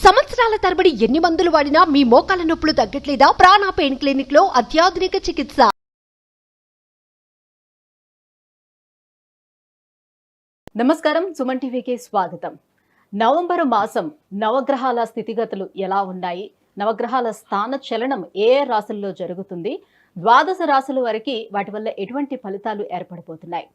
సంవత్సరాల తరబడి ఎన్ని మందులు వాడినా మీ మోకాల నొప్పులు తగ్గట్లేదా? ప్రాణ పెయిన్ క్లినిక్ లో అత్యాధునిక చికిత్స. నమస్కారం, సుమన్ టీవీకి స్వాగతం. నవంబర్ మాసం నవగ్రహాల స్థితిగతులు ఎలా ఉన్నాయి, నవగ్రహాల స్థాన చలనం ఏ రాశుల్లో జరుగుతుంది, ద్వాదశ రాశుల వరకు వాటి వల్ల ఎటువంటి ఫలితాలు ఏర్పడబోతున్నాయి,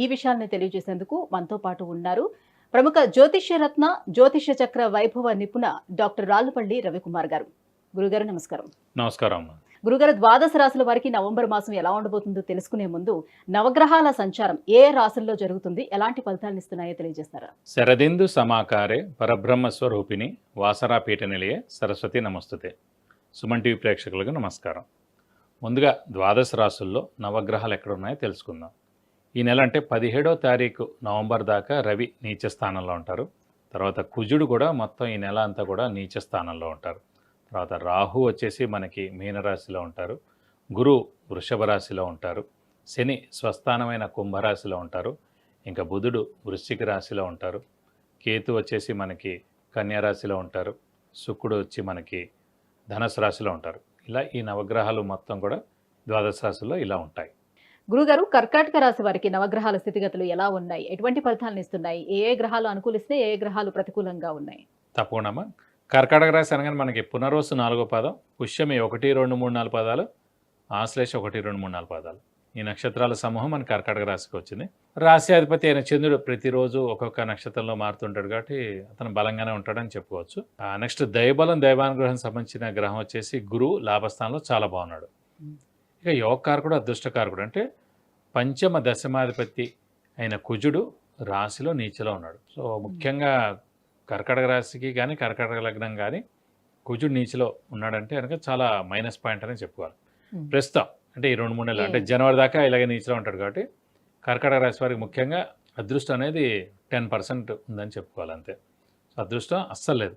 ఈ విషయాలను తెలియజేసేందుకు మనతో పాటు ఉన్నారు ప్రముఖ జ్యోతిష్య రత్న జ్యోతిష్య చక్ర వైభవ నిపుణ డాక్టర్ రాళ్లపల్లి రవికుమార్ గారు. గురుగారు నమస్కారం. నమస్కారం. గురుగారు, ద్వాదశ రాశుల వారికి నవంబర్ మాసం ఎలా ఉండబోతుందో తెలుసుకునే ముందు నవగ్రహాల సంచారం ఏ రాశుల్లో జరుగుతుంది, ఎలాంటి ఫలితాలను ఇస్తున్నాయో తెలియజేస్తారా? శరదిందు సమాకారే పరబ్రహ్మ స్వరూపిణి వాసరా పీఠ నిలయే సరస్వతి నమస్తుతే. సుమన్ టీవీ ప్రేక్షకులకు నమస్కారం. ముందుగా ద్వాదశ రాశుల్లో నవగ్రహాలు ఎక్కడ ఉన్నాయో తెలుసుకుందాం. ఈ నెల అంటే 17వ తారీఖు నవంబర్ దాకా రవి నీచ స్థానంలో ఉంటారు. తర్వాత కుజుడు కూడా మొత్తం ఈ నెల అంతా కూడా నీచ స్థానంలో ఉంటారు. తర్వాత రాహు వచ్చేసి మనకి మీనరాశిలో ఉంటారు. గురు వృషభ రాశిలో ఉంటారు. శని స్వస్థానమైన కుంభరాశిలో ఉంటారు. ఇంకా బుధుడు వృశ్చిక రాశిలో ఉంటారు. కేతు వచ్చేసి మనకి కన్యారాశిలో ఉంటారు. శుక్రుడు వచ్చి మనకి ధనుసు రాశిలో ఉంటారు. ఇలా ఈ నవగ్రహాలు మొత్తం కూడా ద్వాదశ రాశుల్లో ఇలా ఉంటాయి. గురుగారు, కర్కాటక రాశి వారికి నవగ్రహాల స్థితిగతులు ఎలా ఉన్నాయి, ఎటువంటి ఫలితాలను ఇస్తున్నాయి, ఏ గ్రహాలు అనుకూలిస్తే ఏ గ్రహాలు ప్రతికూలంగా ఉన్నాయి? తప్పకుండా. కర్కాటక రాశి అనగానే మనకి పునర్వసు 4వ పాదం, పుష్యమి 1, 2, 3, 4 పాదాలు, ఆశ్లేష 1, 2, 3, 4 పాదాలు. ఈ నక్షత్రాల సమూహం మన కర్కాటక రాశికి వచ్చింది. రాశ్యాధిపతి అయిన చంద్రుడు ప్రతిరోజు ఒక్కొక్క నక్షత్రంలో మారుతుంటాడు కాబట్టి అతను బలంగానే ఉంటాడని చెప్పుకోవచ్చు. నెక్స్ట్ దైవబలం దైవానుగ్రహం సంబంధించిన గ్రహం వచ్చేసి గురువు లాభస్థానంలో చాలా బాగున్నాడు. ఇక యోగకారకుడు అదృష్టకారకుడు అంటే పంచమ దశమాధిపతి అయిన కుజుడు రాశిలో నీచలో ఉన్నాడు. సో ముఖ్యంగా కర్కాటక రాశికి కానీ కర్కాటక లగ్నం కానీ కుజుడు నీచలో ఉన్నాడంటే కనుక చాలా మైనస్ పాయింట్ అని చెప్పుకోవాలి. ప్రస్తుతం అంటే ఈ 2-3 నెలలు అంటే జనవరి దాకా ఇలాగే నీచలో ఉంటాడు కాబట్టి కర్కాటక రాశి వారికి ముఖ్యంగా అదృష్టం అనేది 10% ఉందని చెప్పుకోవాలి అంతే. సో అదృష్టం అస్సలు లేదు.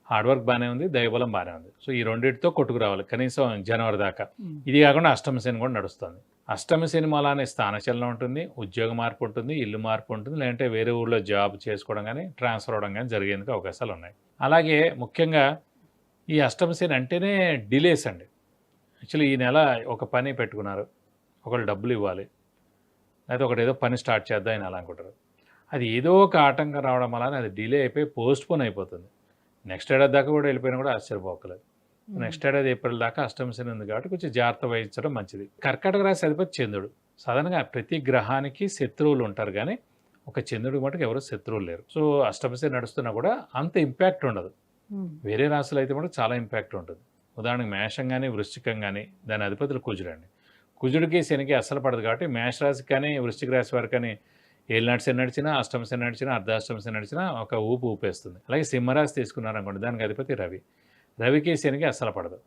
హార్డ్ వర్క్ బాగానే ఉంది, దైవబలం బాగానే ఉంది. సో ఈ రెండింటితో కొట్టుకు రావాలి కనీసం జనవరి దాకా. ఇది కాకుండా అష్టమ శని కూడా నడుస్తుంది. అష్టమ శని మూలానే స్థానచలనం ఉంటుంది, ఉద్యోగ మార్పు ఉంటుంది, ఇల్లు మార్పు ఉంటుంది, లేదంటే వేరే ఊళ్ళో జాబ్ చేసుకోవడం కానీ ట్రాన్స్ఫర్ అవ్వడం కానీ జరిగేందుకు అవకాశాలు ఉన్నాయి. అలాగే ముఖ్యంగా ఈ అష్టమ శని అంటేనే డిలేస్ అండి. యాక్చువల్లీ ఈ నెల ఒక పని పెట్టుకున్నారు, ఒకళ్ళు డబ్బులు ఇవ్వాలి, లేకపోతే ఒకటి ఏదో పని స్టార్ట్ చేద్దాం అని అలా అనుకుంటారు. అది ఏదో ఒక ఆటంకం రావడం వల్ల అది డిలే అయిపోయి పోస్ట్పోన్ అయిపోతుంది. నెక్స్ట్ ఏడాది దాకా కూడా వెళ్ళిపోయినా కూడా ఆశ్చర్యపోకలేదు. నెక్స్ట్ ఏడాది ఏప్రిల్ దాకా అష్టమ శని ఉంది కాబట్టి కొంచెం జాగ్రత్త వహించడం మంచిది. కర్కాటక రాశి అధిపతి చంద్రుడు. సాధారణంగా ప్రతి గ్రహానికి శత్రువులు ఉంటారు కానీ ఒక చంద్రుడికి మటుకు ఎవరు శత్రువులు లేరు. సో అష్టమ శని నడుస్తున్నా కూడా అంత ఇంపాక్ట్ ఉండదు. వేరే రాశులు అయితే కూడా చాలా ఇంపాక్ట్ ఉంటుంది. ఉదాహరణకు మేషం కానీ వృశ్చికం కానీ దాని అధిపతులు కుజుడు అండి. కుజుడికి శనికి అస్సలు పడదు కాబట్టి మేష రాశికి కానీ వృశ్చిక రాశి వారికి కానీ ఏళ్ళనాటి శని నడిచినా అష్టమ శని నడిచినా అర్ధాష్టమ శని నడిచినా ఒక ఊపేస్తుంది. అలాగే సింహరాశి తీసుకున్నారనుకోండి, దానికి అధిపతి రవి. రవికి శనికి అస్సలు పడదు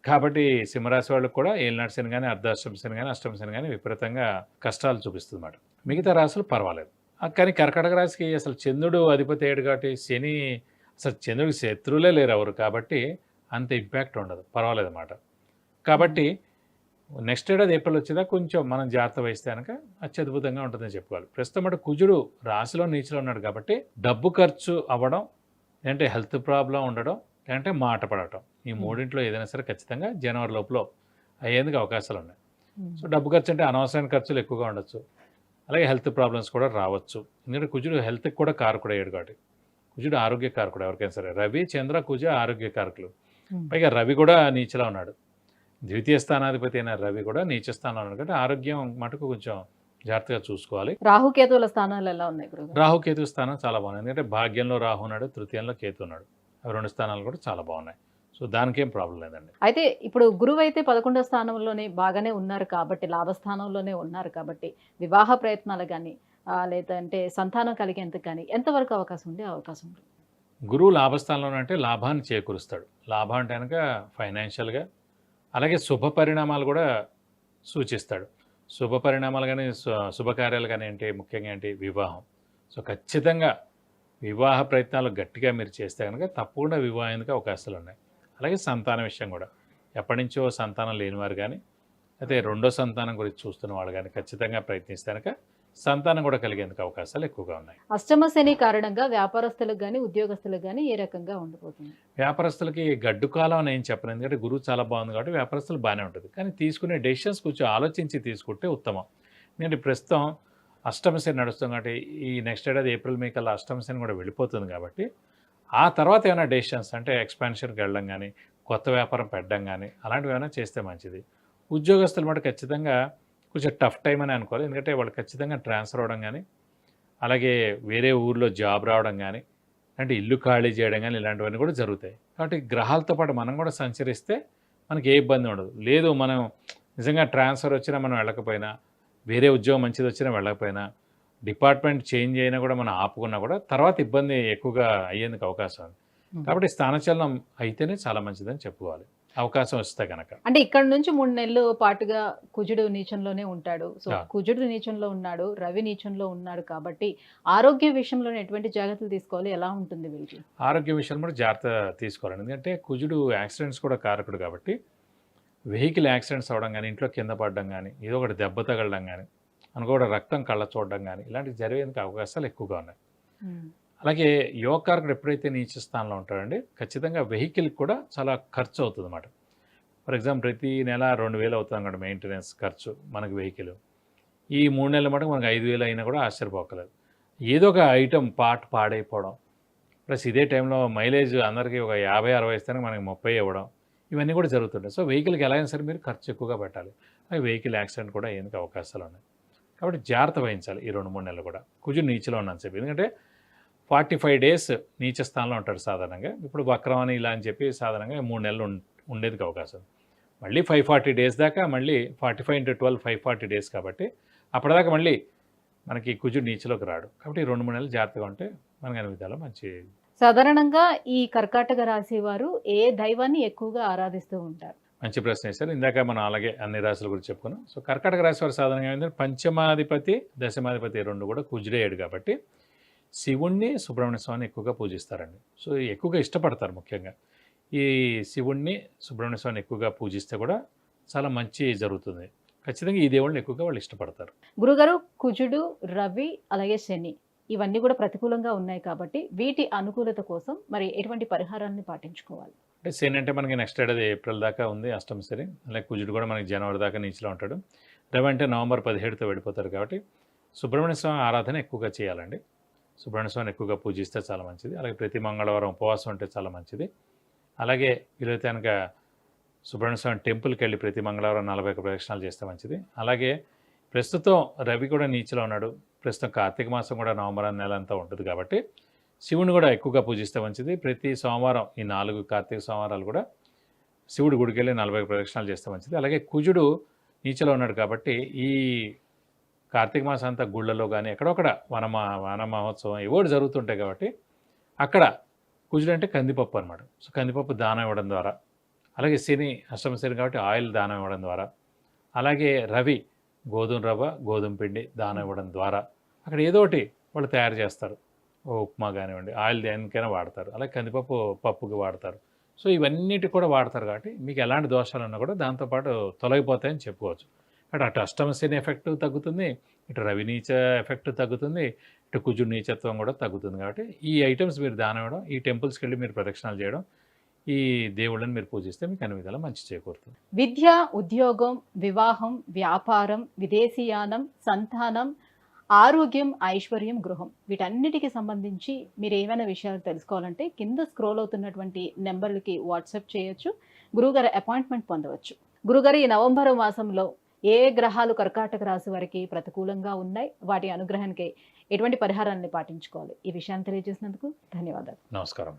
కాబట్టి సింహరాశి వాళ్ళకి కూడా ఏళ్ళనాటి శని కానీ అర్ధాష్టమ శని కానీ అష్టమ శని కానీ విపరీతంగా కష్టాలు చూపిస్తుంది అన్నమాట. మిగతా రాశులు పర్వాలేదు. కానీ కర్కాటక రాశికి అసలు చంద్రుడు అధిపతి అయ్యాడు కాబట్టి శని అసలు చంద్రుడికి శత్రువులే లేరు ఎవరు కాబట్టి అంత ఇంపాక్ట్ ఉండదు, పర్వాలేదు అన్నమాట. కాబట్టి నెక్స్ట్ ఏడాది ఏప్రిల్ వచ్చేదా కొంచెం మనం జాగ్రత్త వహిస్తే కనుక అత్యద్భుతంగా ఉంటుందని చెప్పుకోవాలి. ప్రస్తుతం అంటే కుజుడు రాశిలో నీచలో ఉన్నాడు కాబట్టి డబ్బు ఖర్చు అవ్వడం, లేదంటే హెల్త్ ప్రాబ్లం ఉండడం, లేదంటే మాట పడటం, ఈ మూడింట్లో ఏదైనా సరే ఖచ్చితంగా జనవరి లోపల అయ్యేందుకు అవకాశాలు ఉన్నాయి. సో డబ్బు ఖర్చు అంటే అనవసరమైన ఖర్చులు ఎక్కువగా ఉండొచ్చు, అలాగే హెల్త్ ప్రాబ్లమ్స్ కూడా రావచ్చు. ఎందుకంటే కుజుడు హెల్త్కి కూడా కారకుడు అయ్యాడు కాబట్టి. కుజుడు ఆరోగ్య కారకుడు ఎవరికైనా సరే. రవి చంద్ర కుజ ఆరోగ్య కారకులు. పైగా రవి కూడా నీచలో ఉన్నాడు. ద్వితీయ స్థానాధిపతి అయిన రవి కూడా నీచ స్థానంలో ఉన్నాడు కాబట్టి ఆరోగ్యం మటుకు కొంచెం జాగ్రత్తగా చూసుకోవాలి. రాహుకేతువుల స్థానాలు ఎలా ఉన్నాయి? రాహుకేతు స్థానం చాలా బాగుంది. ఎందుకంటే భాగ్యంలో రాహు ఉన్నాడు, తృతీయంలో కేతు ఉన్నాడు. అవి 2 స్థానాలు కూడా చాలా బాగున్నాయి. సో దానికేం ప్రాబ్లం లేదండి. అయితే ఇప్పుడు గురువు అయితే 11వ స్థానంలోనే బాగానే ఉన్నారు కాబట్టి, లాభస్థానంలోనే ఉన్నారు కాబట్టి వివాహ ప్రయత్నాలు కానీ లేదంటే సంతానం కలిగేందుకు కానీ ఎంతవరకు అవకాశం ఉండే అవకాశం ఉంది? గురువు లాభస్థానంలో అంటే లాభాన్ని చేకూరుస్తాడు. లాభం అంటే కనుక ఫైనాన్షియల్గా, అలాగే శుభ పరిణామాలు కూడా సూచిస్తాడు. శుభ పరిణామాలు కానీ శుభకార్యాలు కానీ ఏంటి, ముఖ్యంగా ఏంటి వివాహం. సో ఖచ్చితంగా వివాహ ప్రయత్నాలు గట్టిగా మీరు చేస్తే కనుక తప్పకుండా వివాహానికి అవకాశాలు ఉన్నాయి. అలాగే సంతాన విషయం కూడా ఎప్పటి నుంచో సంతానం లేనివారు కానీ అయితే రెండో సంతానం గురించి చూస్తున్న వాళ్ళు కానీ ఖచ్చితంగా ప్రయత్నిస్తే కనుక సంతానం కూడా కలిగేందుకు అవకాశాలు ఎక్కువగా ఉన్నాయి. అష్టమ శని కారణంగా వ్యాపారస్తులకు కానీ ఉద్యోగస్తులకు కానీ ఏ రకంగా ఉండబోతుంది? వ్యాపారస్తులకి గడ్డు కాలం అని ఏం చెప్పను, ఎందుకంటే గురువు చాలా బాగుంది కాబట్టి వ్యాపారస్తులు బాగానే ఉంటుంది. కానీ తీసుకునే డెసిషన్స్ కొంచెం ఆలోచించి తీసుకుంటే ఉత్తమం. ఎందుకంటే ప్రస్తుతం అష్టమ శని నడుస్తుంది కాబట్టి ఈ నెక్స్ట్ ఏడాది ఏప్రిల్ మే కల్లా అష్టమ శని కూడా వెళ్ళిపోతుంది కాబట్టి ఆ తర్వాత ఏమైనా డెసిషన్స్ అంటే ఎక్స్పాన్షన్కి వెళ్ళడం కానీ కొత్త వ్యాపారం పెట్టడం కానీ అలాంటివి ఏమైనా చేస్తే మంచిది. ఉద్యోగస్తులు మాట ఖచ్చితంగా కొంచెం టఫ్ టైం అని అనుకోవాలి, ఎందుకంటే వాళ్ళు ఖచ్చితంగా ట్రాన్స్ఫర్ అవ్వడం కానీ అలాగే వేరే ఊర్లో జాబ్ రావడం కానీ అంటే ఇల్లు ఖాళీ చేయడం కానీ ఇలాంటివన్నీ కూడా జరుగుతాయి. కాబట్టి గ్రహాలతో పాటు మనం కూడా సంచరిస్తే మనకి ఏ ఇబ్బంది ఉండదు. లేదు మనం నిజంగా ట్రాన్స్ఫర్ వచ్చినా మనం వెళ్ళకపోయినా, వేరే ఉద్యోగం మంచిది వచ్చినా వెళ్ళకపోయినా, డిపార్ట్మెంట్ చేంజ్ అయినా కూడా మనం ఆపుకున్నా కూడా తర్వాత ఇబ్బంది ఎక్కువగా అయ్యేందుకు అవకాశం ఉంది. కాబట్టి స్థానచలనం అయితేనే చాలా మంచిదని చెప్పుకోవాలి, అవకాశం వస్తే కనుక. అంటే ఇక్కడ నుంచి 3 నెలలు పాటుగా కుజుడు నీచంలోనే ఉంటాడు. సో ఆ. కుజుడు నీచంలో ఉన్నాడు, రవి నీచంలో ఉన్నాడు కాబట్టి ఆరోగ్య విషయంలో ఎటువంటి జాగ్రత్తలు తీసుకోవాలి, ఎలా ఉంటుంది వీళ్ళకి? ఆరోగ్య విషయం కూడా జాగ్రత్త తీసుకోవాలి, ఎందుకంటే కుజుడు యాక్సిడెంట్స్ కూడా కారకుడు కాబట్టి వెహికల్ యాక్సిడెంట్స్ అవ్వడం కానీ, ఇంట్లో కింద పడడం కానీ, ఏదో ఒకటి దెబ్బ తగలడం కానీ, అనుకోవడం రక్తం కళ్ళ చూడడం కానీ ఇలాంటివి జరిగేందుకు అవకాశాలు ఎక్కువగా ఉన్నాయి. అలాగే యోగకారకుడు ఎప్పుడైతే నీచ స్థానంలో ఉంటాడండి ఖచ్చితంగా వెహికల్కి కూడా చాలా ఖర్చు అవుతుంది అన్నమాట. ఫర్ ఎగ్జాంపుల్ ప్రతి నెల 2,000 అవుతుంది అన్నమాట మెయింటెనెన్స్ ఖర్చు మనకి వెహికల్. ఈ 3 నెలల మటుకు మనకు 5,000 అయినా కూడా ఆశ్చర్యపోకలేదు. ఏదో ఒక ఐటమ్ పాడైపోవడం, ప్లస్ ఇదే టైంలో మైలేజ్ అందరికీ ఒక 50-60 ఇస్తానికి మనకి 30 ఇవ్వడం, ఇవన్నీ కూడా జరుగుతుంటాయి. సో వెహికల్కి ఎలా అయినా సరే మీరు ఖర్చు ఎక్కువగా పెట్టాలి. అలాగే వెహికల్ యాక్సిడెంట్ కూడా అయ్యేందుకు అవకాశాలు ఉన్నాయి. కాబట్టి జాగ్రత్త వహించాలి ఈ 2-3 నెలలు కూడా కుజుడు నీచలో ఉన్నాను చెప్పి. ఎందుకంటే 45 డేస్ నీచ స్థానంలో ఉంటాడు సాధారణంగా. ఇప్పుడు వక్రం అని ఇలా అని చెప్పి సాధారణంగా 3 నెలలు ఉండేందుకు అవకాశం. మళ్ళీ 540 డేస్ దాకా, మళ్ళీ 45 × 12 540 డేస్ కాబట్టి అప్పటిదాకా మళ్ళీ మనకి కుజుడు నీచలోకి రాడు. కాబట్టి 2-3 నెలలు జాగ్రత్తగా ఉంటే మనకి అన్ని విధాలు మంచి. సాధారణంగా ఈ కర్కాటక రాశి వారు ఏ దైవాన్ని ఎక్కువగా ఆరాధిస్తూ ఉంటారు? మంచి ప్రశ్న వేశారు. ఇందాక మనం అలాగే అన్ని రాశుల గురించి చెప్పుకున్నాం. సో కర్కాటక రాశి వారు సాధారణంగా ఏంటంటే పంచమాధిపతి దశమాధిపతి 2 కూడా కుజుడేయడు కాబట్టి శివుణ్ణి సుబ్రహ్మణ్య స్వామిని ఎక్కువగా పూజిస్తారండి. సో ఎక్కువగా ఇష్టపడతారు. ముఖ్యంగా ఈ శివుణ్ణి సుబ్రహ్మణ్య స్వామిని ఎక్కువగా పూజిస్తే కూడా చాలా మంచి జరుగుతుంది. ఖచ్చితంగా ఈ దేవుళ్ళని ఎక్కువగా వాళ్ళు ఇష్టపడతారు. గురుగారు, కుజుడు, రవి అలాగే శని ఇవన్నీ కూడా ప్రతికూలంగా ఉన్నాయి కాబట్టి వీటి అనుకూలత కోసం మరి ఎటువంటి పరిహారాన్ని పాటించుకోవాలి? అంటే శని అంటే మనకి నెక్స్ట్ ఏడాది ఏప్రిల్ దాకా ఉంది అష్టమ శని. అలాగే కుజుడు కూడా మనకి జనవరి దాకా నీచిలో ఉంటాడు. రవి అంటే నవంబర్ 17తో వెళ్ళిపోతారు కాబట్టి సుబ్రహ్మణ్య స్వామి ఆరాధన ఎక్కువగా చేయాలండి. సుబ్రహ్మణ్య స్వామిని ఎక్కువగా పూజిస్తే చాలా మంచిది. అలాగే ప్రతి మంగళవారం ఉపవాసం ఉంటే చాలా మంచిది. అలాగే వీలైతే కనుక సుబ్రహ్మణ్య స్వామి టెంపుల్కి వెళ్ళి ప్రతి మంగళవారం 41 ప్రదక్షిణాలు చేస్తే మంచిది. అలాగే ప్రస్తుతం రవి కూడా నీచిలో ఉన్నాడు. ప్రస్తుతం కార్తీక మాసం కూడా నవంబర్ నెల అంతా ఉంటుంది కాబట్టి శివుని కూడా ఎక్కువగా పూజిస్తే మంచిది. ప్రతి సోమవారం ఈ 4 కార్తీక సోమవారాలు కూడా శివుడి గుడికి వెళ్ళి 40 ప్రదక్షిణాలు చేస్తే మంచిది. అలాగే కుజుడు నీచలో ఉన్నాడు కాబట్టి ఈ కార్తీక మాసం అంతా గుళ్ళలో కానీ ఎక్కడొక్కడ వన మహోత్సవం ఏవోటి జరుగుతుంటాయి కాబట్టి అక్కడ కుజుడు అంటే కందిపప్పు అనమాట. సో కందిపప్పు దానం ఇవ్వడం ద్వారా, అలాగే శని అష్టమ శని కాబట్టి ఆయిల్ దానం ఇవ్వడం ద్వారా, అలాగే రవి గోధుమ రవ్వ గోధుమ పిండి దానం ఇవ్వడం ద్వారా అక్కడ ఏదో ఒకటి వాళ్ళు తయారు చేస్తారు. ఉప్మా కానివ్వండి, ఆయిల్ దేనికైనా వాడతారు. అలాగే కందిపప్పు పప్పుకి వాడతారు. సో ఇవన్నిటి కూడా వాడతారు కాబట్టి మీకు ఎలాంటి దోషాలు ఉన్నా కూడా దాంతోపాటు తొలగిపోతాయని చెప్పుకోవచ్చు. కాబట్టి అటు అష్టమ శని ఎఫెక్ట్ తగ్గుతుంది, ఇటు రవి నీచ ఎఫెక్ట్ తగ్గుతుంది, ఇటు కుజుడు నీచత్వం కూడా తగ్గుతుంది. కాబట్టి ఈ ఐటమ్స్ మీరు దానం ఇవ్వడం, ఈ టెంపుల్స్కి వెళ్ళి మీరు ప్రదక్షిణాలు చేయడం, ఈ దేవుళ్ళని మీరు పూజిస్తే మీకు అన్ని విధాలా మంచి చేకూరుతుంది. విద్య, ఉద్యోగం, వివాహం, వ్యాపారం, విదేశీయానం, సంతానం, ఆరోగ్యం, ఐశ్వర్యం, గృహం వీటన్నిటికి సంబంధించి మీరు ఏమైనా విషయాలు తెలుసుకోవాలంటే కింద స్క్రోల్ అవుతున్నటువంటి నెంబర్లకి వాట్సాప్ చేయొచ్చు. గురువుగారి అపాయింట్మెంట్ పొందవచ్చు. గురుగారు, ఈ నవంబర్ మాసంలో ఏ గ్రహాలు కర్కాటక రాశి వారికి ప్రతికూలంగా ఉన్నాయి, వాటి అనుగ్రహానికి ఎటువంటి పరిహారాన్ని పాటించుకోవాలి, ఈ విషయాన్ని తెలియజేసినందుకు ధన్యవాదాలు. నమస్కారం.